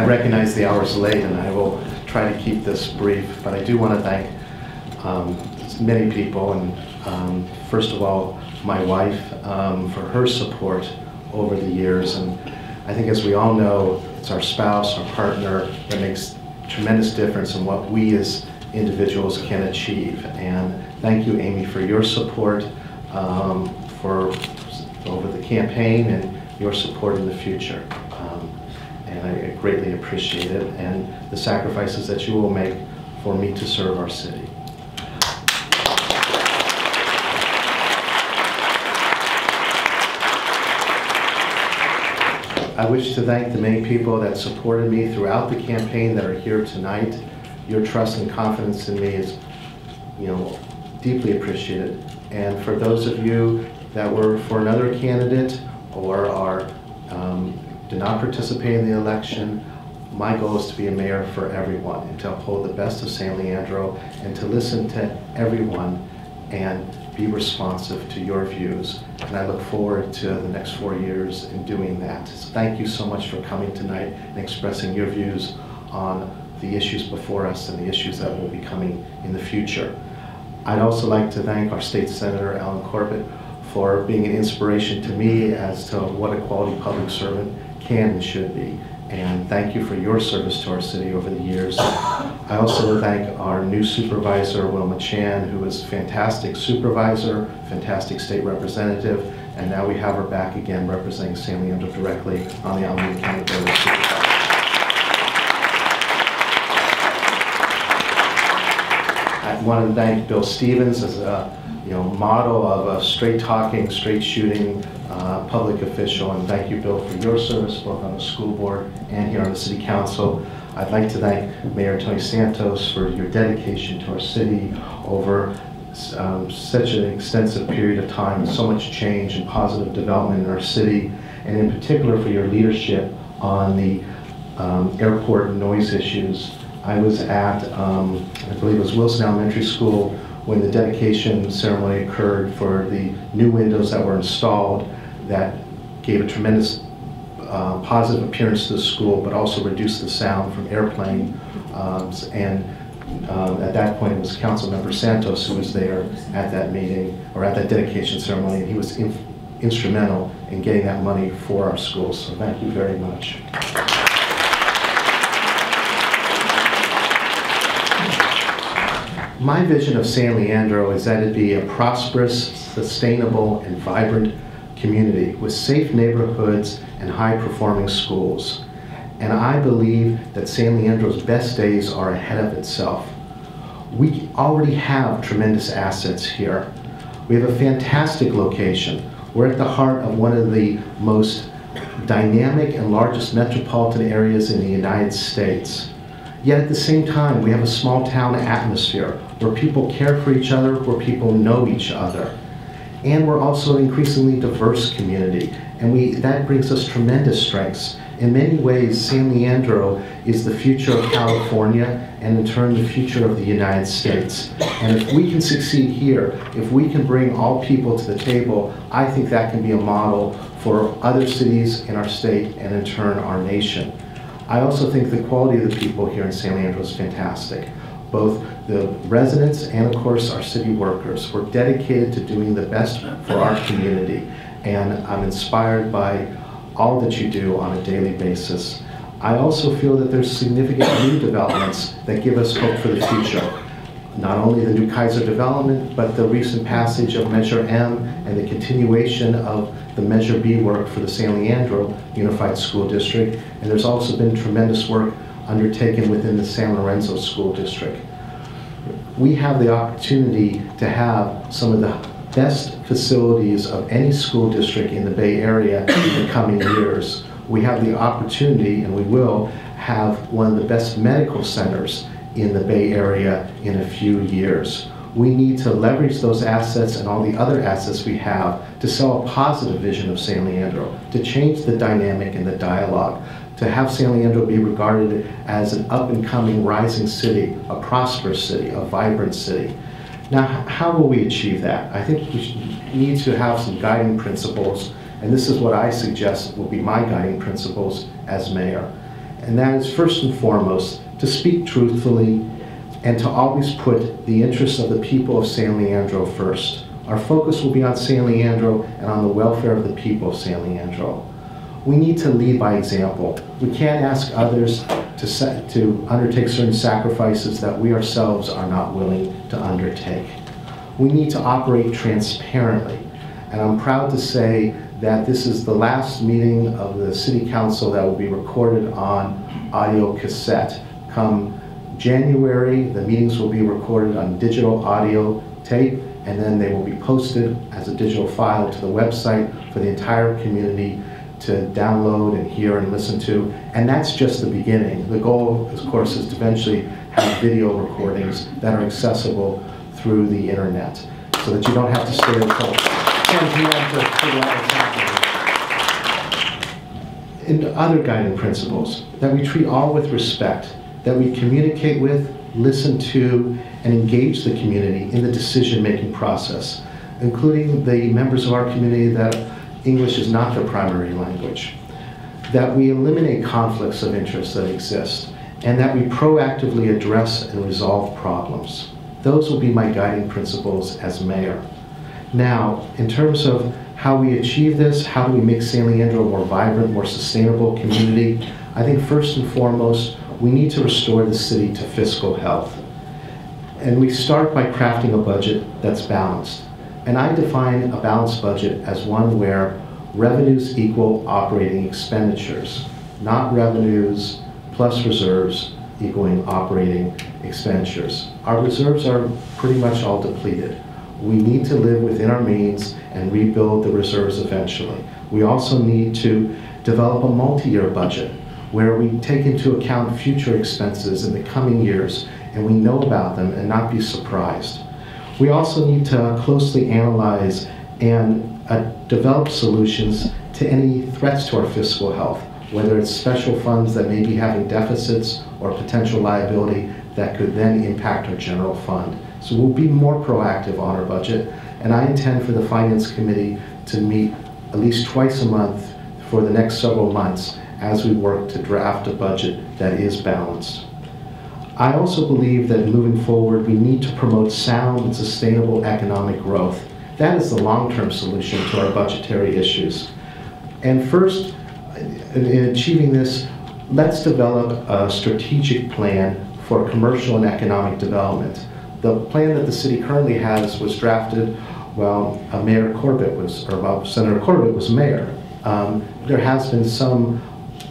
I recognize the hour's late, and I will try to keep this brief, but I do want to thank many people, and first of all, my wife for her support over the years. And I think, as we all know, it's our spouse, our partner, that makes tremendous difference in what we as individuals can achieve. And thank you, Amy, for your support for over the campaign and your support in the future. And I greatly appreciate it, and the sacrifices that you will make for me to serve our city. I wish to thank the many people that supported me throughout the campaign that are here tonight. Your trust and confidence in me is, deeply appreciated. And for those of you that were for another candidate or did not participate in the election, my goal is to be a mayor for everyone and to uphold the best of San Leandro and to listen to everyone and be responsive to your views. And I look forward to the next 4 years in doing that. So thank you so much for coming tonight and expressing your views on the issues before us and the issues that will be coming in the future. I'd also like to thank our State Senator, Corbett, for being an inspiration to me as to what a quality public servant can and should be. And thank you for your service to our city over the years. I also thank our new supervisor, Wilma Chan, who is a fantastic supervisor, fantastic state representative, and now we have her back again representing San Leandro directly on the Alameda County Board of Supervisors. I want to thank Bill Stevens as a model of a straight-talking, straight-shooting public official, and thank you, Bill, for your service both on the school board and here on the City Council. I'd like to thank Mayor Tony Santos for your dedication to our city over such an extensive period of time, so much change and positive development in our city, and in particular for your leadership on the airport noise issues. I was at, I believe it was Wilson Elementary School, when the dedication ceremony occurred for the new windows that were installed that gave a tremendous positive appearance to the school, but also reduced the sound from airplane. At that point, it was Councilmember Santos who was there at that meeting, or at that dedication ceremony, and he was instrumental in getting that money for our schools. So thank you very much. My vision of San Leandro is that it be a prosperous, sustainable, and vibrant community with safe neighborhoods and high-performing schools. And I believe that San Leandro's best days are ahead of itself. We already have tremendous assets here. We have a fantastic location. We're at the heart of one of the most dynamic and largest metropolitan areas in the United States. Yet at the same time, we have a small town atmosphere where people care for each other, where people know each other. And we're also an increasingly diverse community, and that brings us tremendous strengths. In many ways, San Leandro is the future of California, and in turn, the future of the United States. And if we can succeed here, if we can bring all people to the table, I think that can be a model for other cities in our state, and in turn, our nation. I also think the quality of the people here in San Leandro is fantastic. Both the residents and, of course, our city workers. We're dedicated to doing the best for our community, and I'm inspired by all that you do on a daily basis. I also feel that there's significant new developments that give us hope for the future. Not only the new Kaiser development, but the recent passage of Measure M and the continuation of the Measure B work for the San Leandro Unified School District. And there's also been tremendous work undertaken within the San Lorenzo School District. We have the opportunity to have some of the best facilities of any school district in the Bay Area in the coming years. We have the opportunity, and we will have one of the best medical centers in the Bay Area in a few years. We need to leverage those assets and all the other assets we have to sell a positive vision of San Leandro, to change the dynamic and the dialogue, to have San Leandro be regarded as an up-and-coming rising city, a prosperous city, a vibrant city. Now, how will we achieve that? I think we need to have some guiding principles, and this is what I suggest will be my guiding principles as mayor. and that is first and foremost to speak truthfully and to always put the interests of the people of San Leandro first. Our focus will be on San Leandro and on the welfare of the people of San Leandro. We need to lead by example. We can't ask others to undertake certain sacrifices that we ourselves are not willing to undertake. We need to operate transparently, and I'm proud to say that this is the last meeting of the City Council that will be recorded on audio cassette. Come January, the meetings will be recorded on digital audio tape, and then they will be posted as a digital file to the website for the entire community to download and hear and listen to. And that's just the beginning. The goal, of course, is to eventually have video recordings that are accessible through the internet so that you don't have to stay until 10 p.m. to figure out what's happening. And other guiding principles, that we treat all with respect, that we communicate with, listen to, and engage the community in the decision-making process, including the members of our community that English is not their primary language, that we eliminate conflicts of interest that exist, and that we proactively address and resolve problems. Those will be my guiding principles as mayor. Now, in terms of how we achieve this, how do we make San Leandro a more vibrant, more sustainable community, I think first and foremost, we need to restore the city to fiscal health. And we start by crafting a budget that's balanced. And I define a balanced budget as one where revenues equal operating expenditures, not revenues plus reserves equaling operating expenditures. Our reserves are pretty much all depleted. We need to live within our means and rebuild the reserves eventually. We also need to develop a multi-year budget where we take into account future expenses in the coming years and we know about them and not be surprised. We also need to closely analyze and develop solutions to any threats to our fiscal health, whether it's special funds that may be having deficits or potential liability that could then impact our general fund. So we'll be more proactive on our budget, and I intend for the Finance Committee to meet at least twice a month for the next several months as we work to draft a budget that is balanced. I also believe that moving forward, we need to promote sound and sustainable economic growth. That is the long-term solution to our budgetary issues. And first, in achieving this, let's develop a strategic plan for commercial and economic development. The plan that the city currently has was drafted while Mayor Corbett was, or while Senator Corbett was mayor. There has been some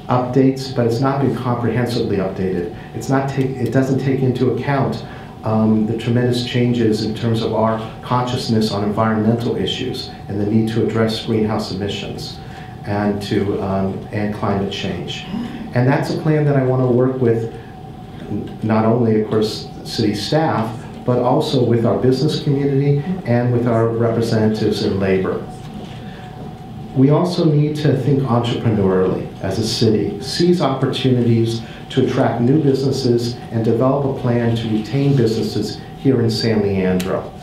updates, but it's not been comprehensively updated. It doesn't take into account the tremendous changes in terms of our consciousness on environmental issues and the need to address greenhouse emissions and climate change. And that's a plan that I want to work with not only, of course, city staff, but also with our business community and with our representatives in labor. We also need to think entrepreneurially as a city, seize opportunities to attract new businesses and develop a plan to retain businesses here in San Leandro.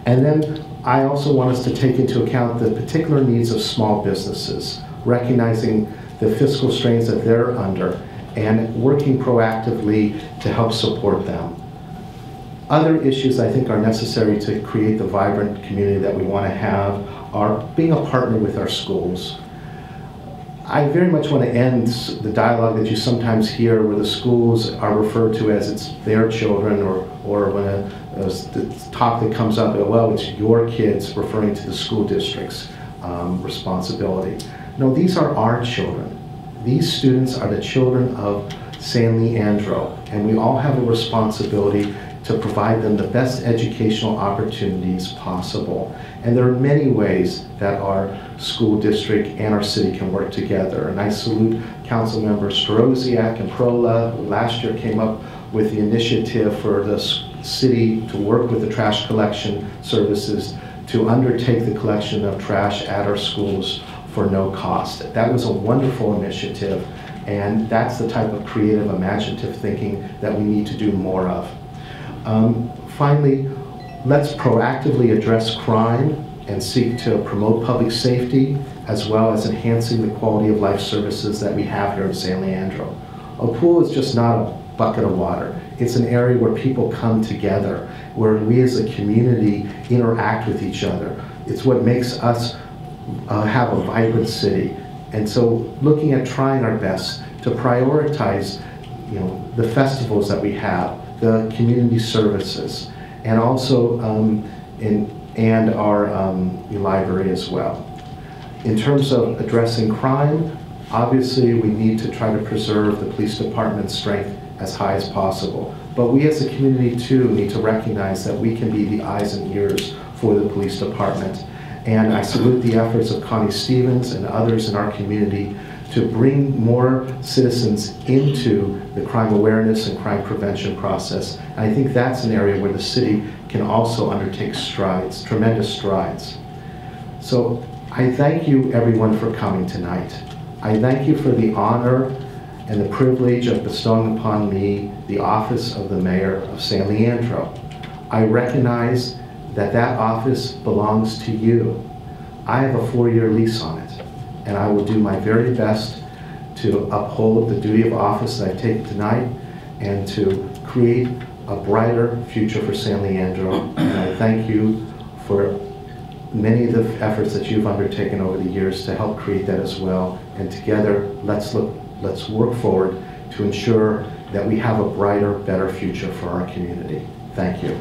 And then I also want us to take into account the particular needs of small businesses, recognizing the fiscal strains that they're under and working proactively to help support them. Other issues I think are necessary to create the vibrant community that we want to have are being a partner with our schools. I very much want to end the dialogue that you sometimes hear where the schools are referred to as it's their children, or when the talk that comes up, well, it's your kids, referring to the school district's responsibility. No, these are our children. These students are the children of San Leandro, and we all have a responsibility to provide them the best educational opportunities possible. And there are many ways that our school district and our city can work together. And I salute Council Members Strozziak and Prola, who last year came up with the initiative for the city to work with the trash collection services to undertake the collection of trash at our schools for no cost. That was a wonderful initiative, and that's the type of creative, imaginative thinking that we need to do more of. Finally, let's proactively address crime and seek to promote public safety as well as enhancing the quality of life services that we have here in San Leandro. A pool is just not a bucket of water. It's an area where people come together, where we as a community interact with each other. It's what makes us have a vibrant city. And so looking at trying our best to prioritize, the festivals that we have, the community services, and also and our library as well. In terms of addressing crime, obviously we need to try to preserve the police department's strength as high as possible. But we as a community too need to recognize that we can be the eyes and ears for the police department. And I salute the efforts of Connie Stevens and others in our community to bring more citizens into the crime awareness and crime prevention process. And I think that's an area where the city can also undertake strides, tremendous strides. So I thank you everyone for coming tonight. I thank you for the honor and the privilege of bestowing upon me the office of the Mayor of San Leandro. I recognize that that office belongs to you. I have a 4-year lease on it, and I will do my very best to uphold the duty of office that I've taken tonight and to create a brighter future for San Leandro. And I thank you for many of the efforts that you've undertaken over the years to help create that as well. And together, let's work forward to ensure that we have a brighter, better future for our community. Thank you.